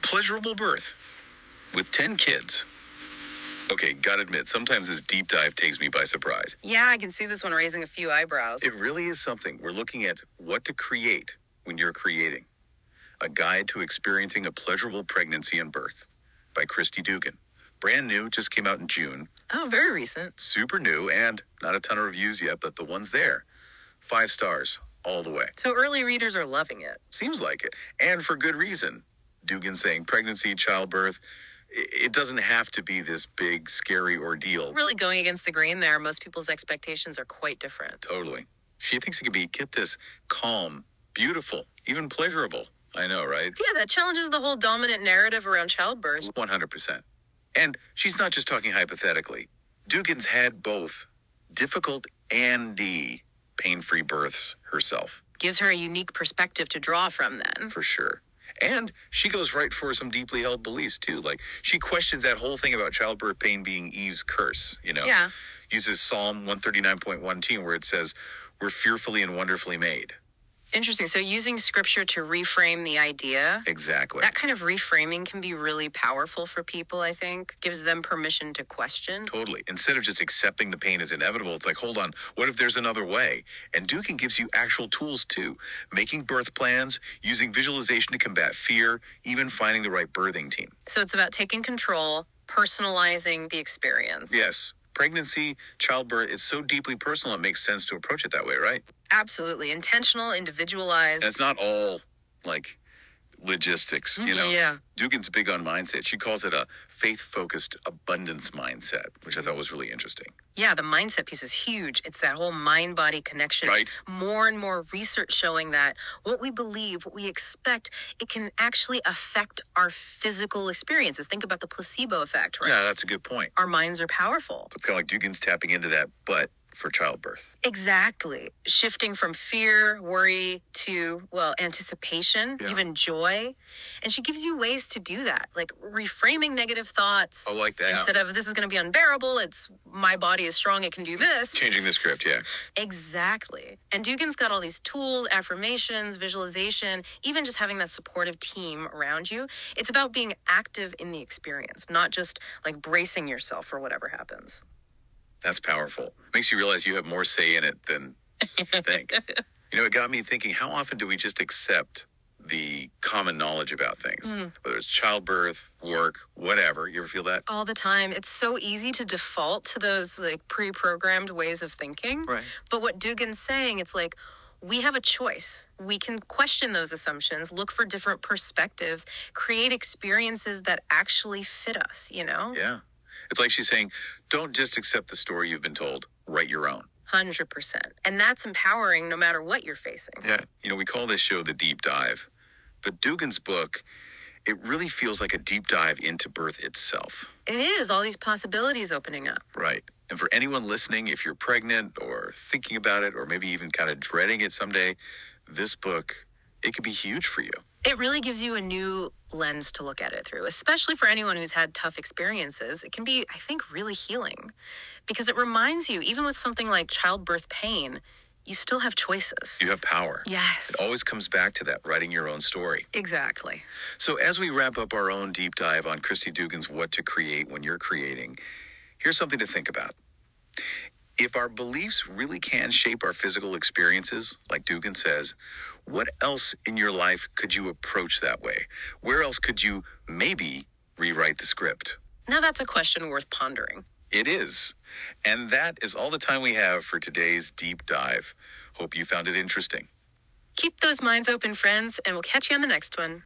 Pleasurable birth with 10 kids. Okay, gotta admit, sometimes this deep dive takes me by surprise. Yeah, I can see this one raising a few eyebrows. It really is something. We're looking at what to create when you're creating. A Guide to Experiencing a Pleasurable Pregnancy and Birth by Kristi Dugan. Brand new, just came out in June. Oh, very recent. Super new, and not a ton of reviews yet, but the ones there, 5 stars all the way. So early readers are loving it. Seems like it, and for good reason. Dugan saying pregnancy, childbirth, it doesn't have to be this big, scary ordeal. Really going against the grain there. Most people's expectations are quite different. Totally. She thinks it could be, get this, calm, beautiful, even pleasurable. I know, right? Yeah, that challenges the whole dominant narrative around childbirth. 100%. And she's not just talking hypothetically. Dugan's had both difficult and pain-free births herself. Gives her a unique perspective to draw from then. For sure. And she goes right for some deeply held beliefs, too. Like, she questions that whole thing about childbirth pain being Eve's curse, you know? Yeah. Uses Psalm 139.1 where it says, we're fearfully and wonderfully made. Interesting. So using scripture to reframe the idea. Exactly. That kind of reframing can be really powerful for people, I think. Gives them permission to question. Totally. Instead of just accepting the pain as inevitable, it's like, hold on, what if there's another way? And Dugan gives you actual tools, too. Making birth plans, using visualization to combat fear, even finding the right birthing team. So it's about taking control, personalizing the experience. Yes. Pregnancy, childbirth, it's so deeply personal, it makes sense to approach it that way, right? Absolutely. Intentional, individualized. And it's not all, like, logistics, you know? Yeah. Dugan's big on mindset. She calls it a faith-focused abundance mindset, which I thought was really interesting. Yeah, the mindset piece is huge. It's that whole mind-body connection. Right. More and more research showing that what we believe, what we expect, it can actually affect our physical experiences. Think about the placebo effect, right? Yeah, that's a good point. Our minds are powerful. It's kind of like Dugan's tapping into that, but for childbirth. Exactly. Shifting from fear, worry to, anticipation, even joy. And she gives you ways to do that, like reframing negative thoughts. I like that. Instead of this is going to be unbearable, it's my body is strong, it can do this. Changing the script, yeah. Exactly. And Dugan's got all these tools, affirmations, visualization, even just having that supportive team around you. It's about being active in the experience, not just like bracing yourself for whatever happens. That's powerful. Makes you realize you have more say in it than you think. You know, it got me thinking, how often do we just accept the common knowledge about things? Whether it's childbirth, work, whatever. You ever feel that? All the time. It's so easy to default to those like pre-programmed ways of thinking. Right. But what Dugan's saying, it's like, we have a choice. We can question those assumptions, look for different perspectives, create experiences that actually fit us, you know? Yeah. It's like she's saying, don't just accept the story you've been told, write your own. 100%. And that's empowering no matter what you're facing. Yeah. You know, we call this show The Deep Dive, but Dugan's book, it really feels like a deep dive into birth itself. It is, all these possibilities opening up. Right. And for anyone listening, if you're pregnant or thinking about it, or maybe even kind of dreading it someday, this book, it could be huge for you. It really gives you a new lens to look at it through, especially for anyone who's had tough experiences. It can be, I think, really healing because it reminds you, even with something like childbirth pain, you still have choices. You have power. Yes. It always comes back to that, writing your own story. Exactly. So as we wrap up our own deep dive on Kristi Dugan's What to Create When You're Creating, here's something to think about. If our beliefs really can shape our physical experiences, like Dugan says, what else in your life could you approach that way? Where else could you maybe rewrite the script? Now that's a question worth pondering. It is. And that is all the time we have for today's deep dive. Hope you found it interesting. Keep those minds open, friends, and we'll catch you on the next one.